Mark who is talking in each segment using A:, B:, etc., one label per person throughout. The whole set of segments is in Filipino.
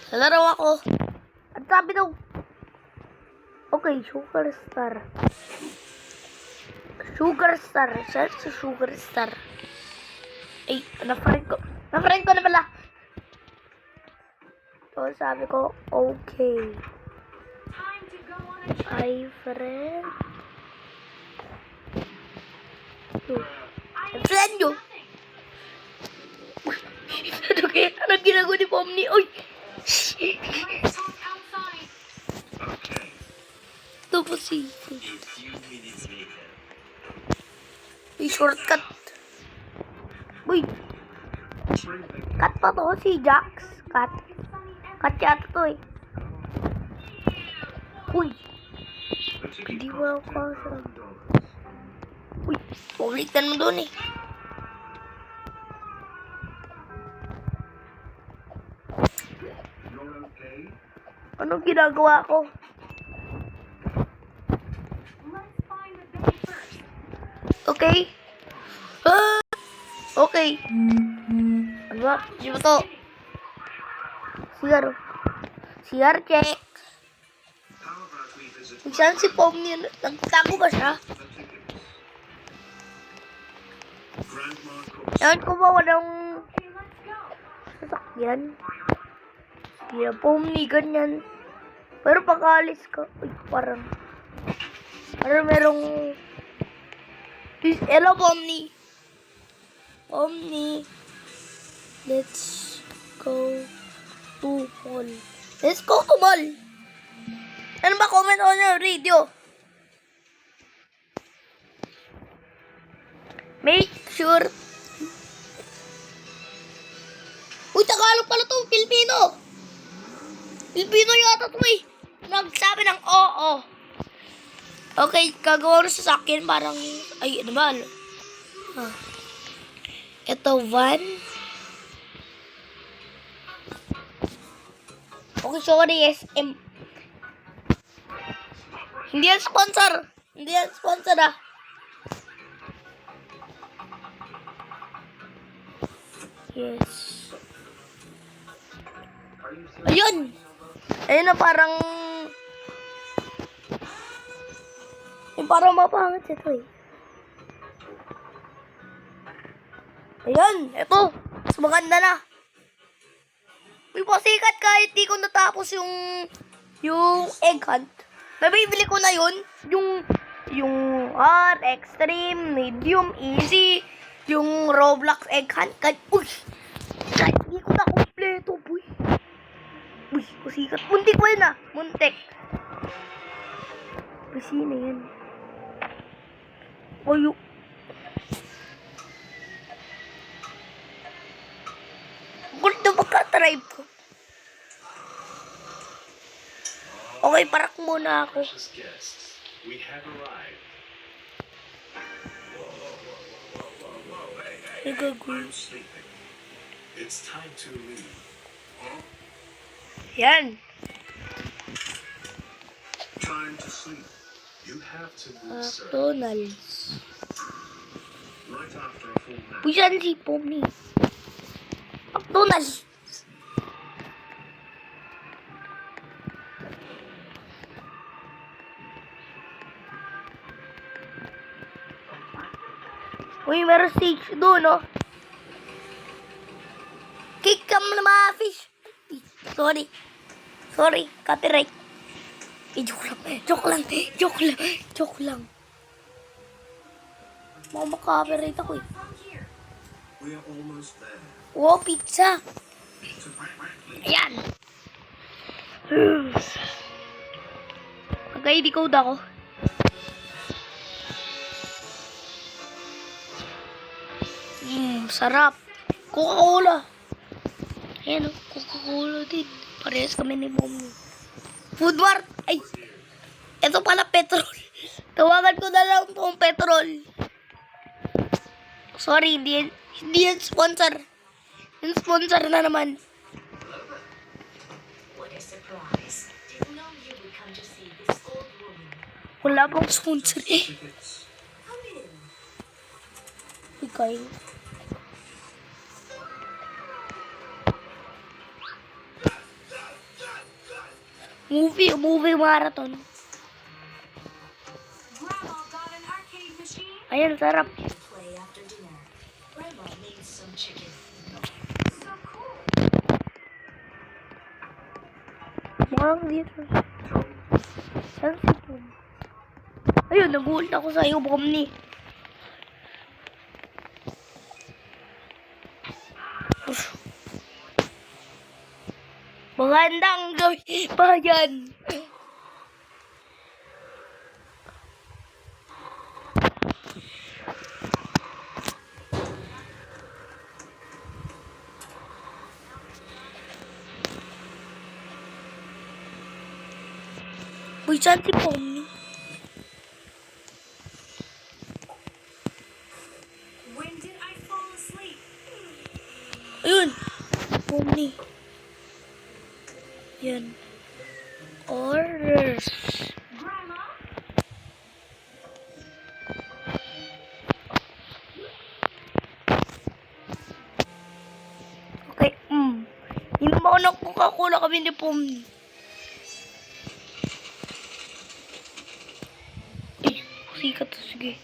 A: Lalaro ako. At sabi daw, okay, Sugar Star. Sugar Star. Search sa Sugar Star. Ay, na-friend ko. Na-friend ko na pala. So, sabi ko, okay. Hi, friend. Friend nyo. Ano kaya? Anong ginagawa ni Pomni? Uy! Ito po si... May shortcut. Uy! Cut pa to si Jax. Cut. Cut yata to eh. Uy! Hindi mo ako sa... Uy! Ulitan mo doon eh. Anong ginagawa ko? Okay. Okay. Ano ba? Di ba to? CR. CR check. Saan si Pomni? Nagtago ba siya? Ewan ko ba walang sasakyan? Hindi na Pomni, ganyan. Pero pag-alis ka, uy, parang merong... Hello, Pomni. Pomni. Let's go to mall. Let's go to mall. Ano ba comment on your video? Make sure. Uy, Tagalog pala to. Pilipino. Pilipino yata to eh. Nagsabi ng oo. Okay, gagawa rin sa akin. Parang, ay, ano ba? Ito, van. Okay, sorry, SM. Hindi yan sponsor. Hindi yan sponsor ah. Yes. Ayun. Ayun na parang... Yung parang mapangit ito eh. Ayun. Ito. Mas maganda na. May pasikat kahit di ko natapos yung egg hunt. Nabibili ko na yun. Yung hard, extreme, medium, easy. Yung Roblox egg hunt. Uy! Kahit di ko na kompleto, boy. Uy, pasikat. Muntik ko yun ah. Muntik. Pisina yan. Uy, gulit na pagka-tribe ko. Okay, parak muna ako. Nagagawin. Yan. McDonald's. Puyan si Pomni. McDonald's. Uy, meron stage doon, no? Kick cam na mga fish. Sorry. Sorry, copyright. Joke lang. Maka-copyright ako eh. Wow, pizza. Ayan. Mag-ID code ako. Sarap. Coca-Cola. Ayan o, Coca-Cola din. Parehas kami ni Mommy. Food Mart. Ay, ito pala petrol. Tawagan ko na lang itong petrol. Sorry, hindi yan sponsor. Yung sponsor na naman. Wala pang sponsor eh. Okay. Movie marathon.
B: Grandma got an arcade machine.
A: Ayan, sarap.
B: Play after dinner. Grandma made some chicken. So cool.
A: Mukhang dito. Saan si Tom? Ayun, nagulat ako sa'yo, Bomni. Magandang gabi pa yan. Uy, saan si Pomni?
B: When did I fall asleep?
A: Ayun, Pomni. Yan. Orders.
B: Grandma?
A: Okay, Hindi ba ako nagkukakula kami ni Pomni? Sikat to, sige.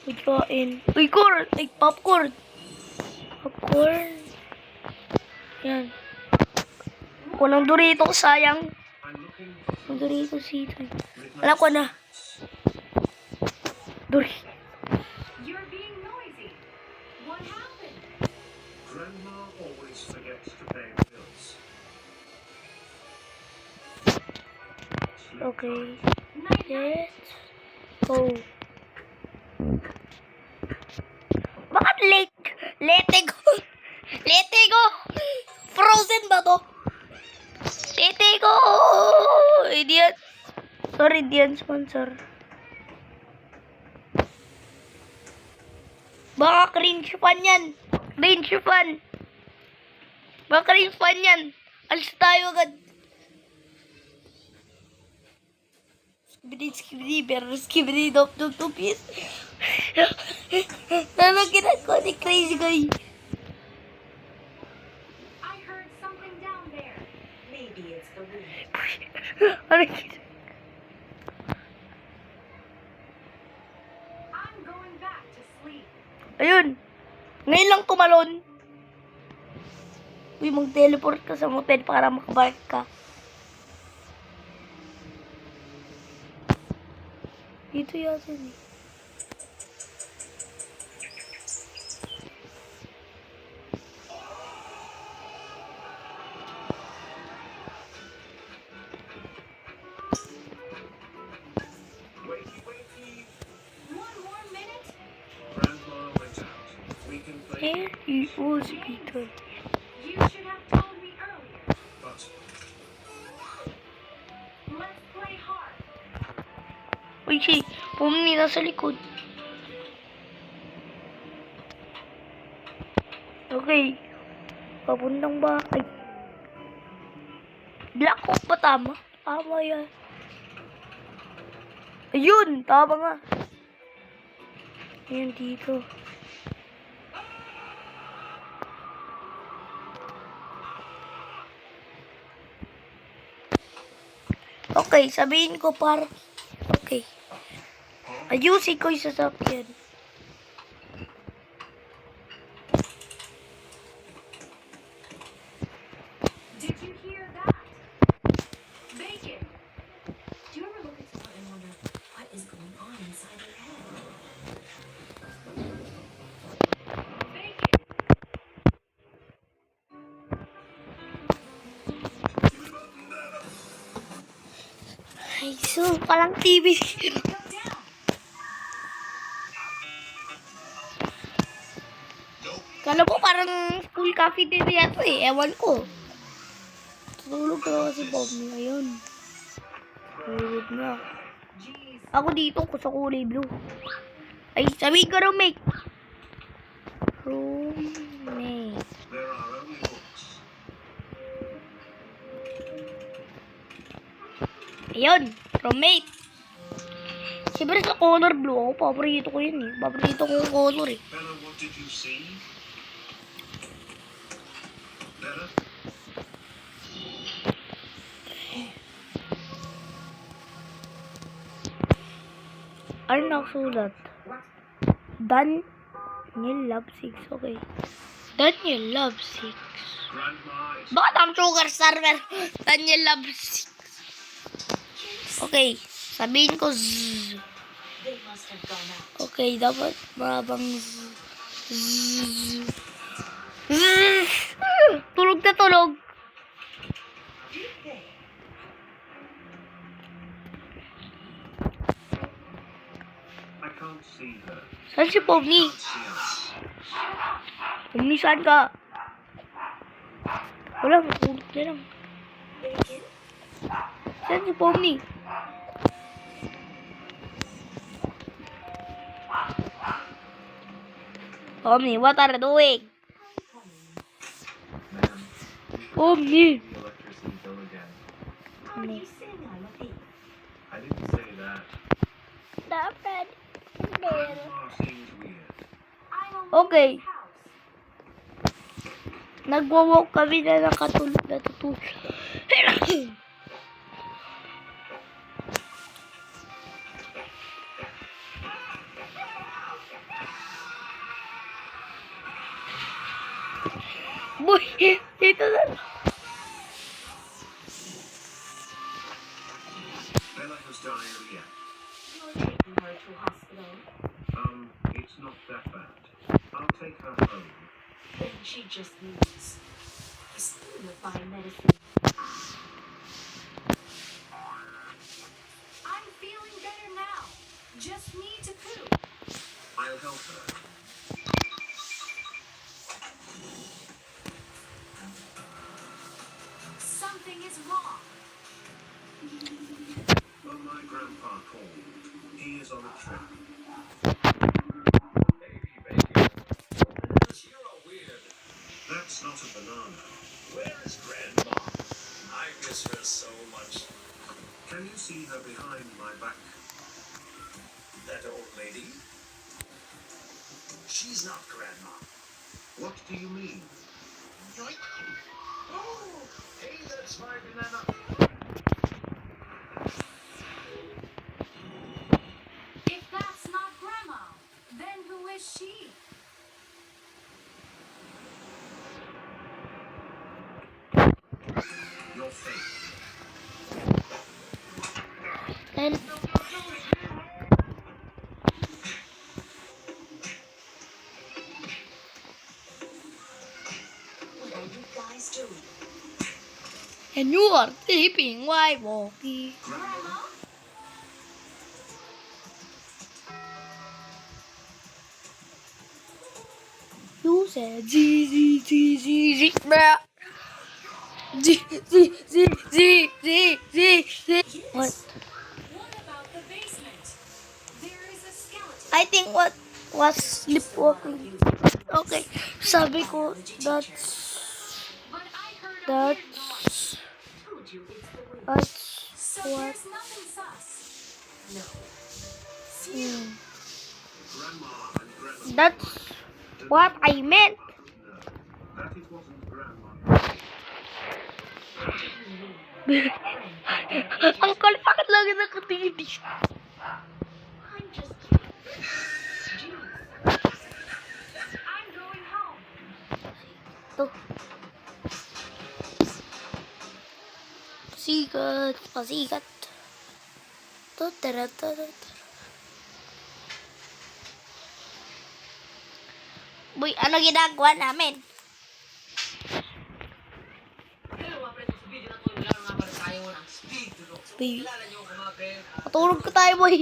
A: Pagkain. Uy, corn! Ay, popcorn! Popcorn. Yan. Walang Dorito, sayang. Walang Dorito dito. Alam ko na. Dorito.
B: You're being noisy. What happened?
C: Grandma always forgets to pay bills.
A: Okay.
B: Night night.
A: Let's go. Bakit late? Lete go. Lete go. Frozen ba to? Lete go. Hindi yan. Sorry, hindi yan sponsor. Baka cringe fan yan. Cringe fan. Baka cringe fan yan. Alis tayo agad. Skibidi, pero skibidi, dop, yes. Nanaginan ko ni crazy guy.
B: I heard something down there. Maybe it's the wind.
A: Ano yun?
B: I'm going back to sleep.
A: Ayun. Ngayon lang tumalon. Uy, mag-teleport ka sa motel para makabalik ka. Dito yata eh.
C: Wakey, wakey.
B: One more minute.
C: Grandma went out. We can play,
A: Here he was Peter.
B: You should have told me earlier.
C: but
B: Let's play hard.
A: Uy, si Pomni nasa likod. Okay. Papuntang bahay. Black Hawk ba tama? Tama yan. Ayun, tama nga. Ayan dito. Okay, sabihin ko par. Okay. Ayusin ko yung sasakyan.
B: Did you hear that? Bacon. Do you ever look at someone and wonder what is going on inside their head? Bacon.
A: Ay, so, palang TV.
B: Go down.
A: Kala ko parang school cafeteria to eh. Ewan ko. Tulog na kasi Bob ngayon. Tulog na.
B: Jeez.
A: Ako dito ko sa kulay blue. Ay, sabihin ko roommate. Roommate.
C: there are only books.
A: Ayun, roommate. Siyempre sa color blue ako, paborito ko yun eh. Paborito ko yung color eh.
C: Bella, what did you see? Bella,
A: Ano nakasulat? Daniel Love 6. Okay. Daniel Love 6.
C: Grandma is
A: Bakit ang sugar star pero Daniel Love 6? Okay. Sabihin ko Z.
B: They must have gone out.
A: Okay, dapat marabang Z. Z. Tulog na tulog.
C: I can't see her.
A: Saan si Pomni?
C: Can't see us.
A: Pomni, saan ka? Wala, matulog na lang.
B: Bacon?
A: Saan si Pomni? Pomni, what are you doing?
C: Ma'am,
A: Pomni.
C: the electricity bill again.
B: How do you sing, I'm a thief?
C: I didn't say that.
A: Dapat.
C: Grandma seems weird.
B: I'm a
A: Okay.
B: house.
A: Nagwa-walk kami na natutulog. Boy, dito na.
C: Bella has diarrhea.
B: You're taking her to hospital.
C: It's not that bad. I'll take her home.
B: Then she just needs a spoon of my medicine. I'm feeling better now. Just need to poop.
C: I'll help her.
B: Something is wrong.
C: Oh, my grandpa called. He is on a trip. That's not a banana.
D: Where is Grandma? I miss her so much.
C: Can you see her behind my back?
D: That old lady? She's not Grandma.
C: What do you mean?
D: Oh, hey, that's my banana.
B: If that's not Grandma, then who is she?
C: Your face.
A: And
B: What are you guys doing?
A: you are sleeping while walking.
B: Grandma?
A: You said Z, bruh. Z. What?
B: What about the basement? There is a skeleton.
A: I think what was sleepwalking. Okay, sabi ko that's
B: But I heard a weird noise.
A: that's
B: Told you it's the wind.
A: that's
B: So
A: what.
B: there's nothing sus. No.
A: Hmm.
C: Grandma and grandma.
A: That's what I meant.
C: No, that it wasn't grandma.
A: Ang kulit, bakit lagi nakatingin siya?
B: I'm just kidding. Jeez. I'm going home.
A: To. Pasikat. To, tara. Boy, ano ginagawa namin? Baby. Matulog ka tayo, boy.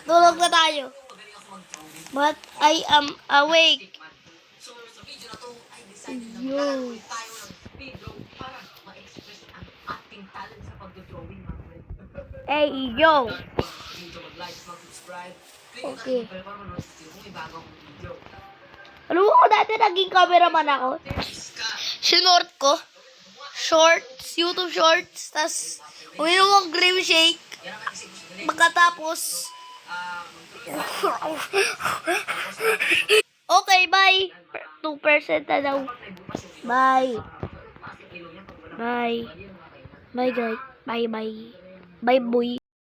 A: Tulog na tayo. But I am awake.
E: So sa video na to ay decide na
A: Yo.
E: maglalaro tayo ng speed draw para ma-express ang ating talent sa pagdodrawing mga friend.
A: Hey, yo.
E: Dito mag-like, mag-subscribe. Click
A: Okay.
E: ang bell para ma-notify kung may bagong video.
A: Alam mo ko dati naging cameraman ako. Sinort ko. Shorts, YouTube shorts. Tapos, uminom ko cream shake.
E: Yan naman kasi gusto nila.
A: Pagkatapos,
E: Ah,
A: okay, bye. 2% na daw. Bye. Bye. Bye, guys. Bye, bye. Bye, boy.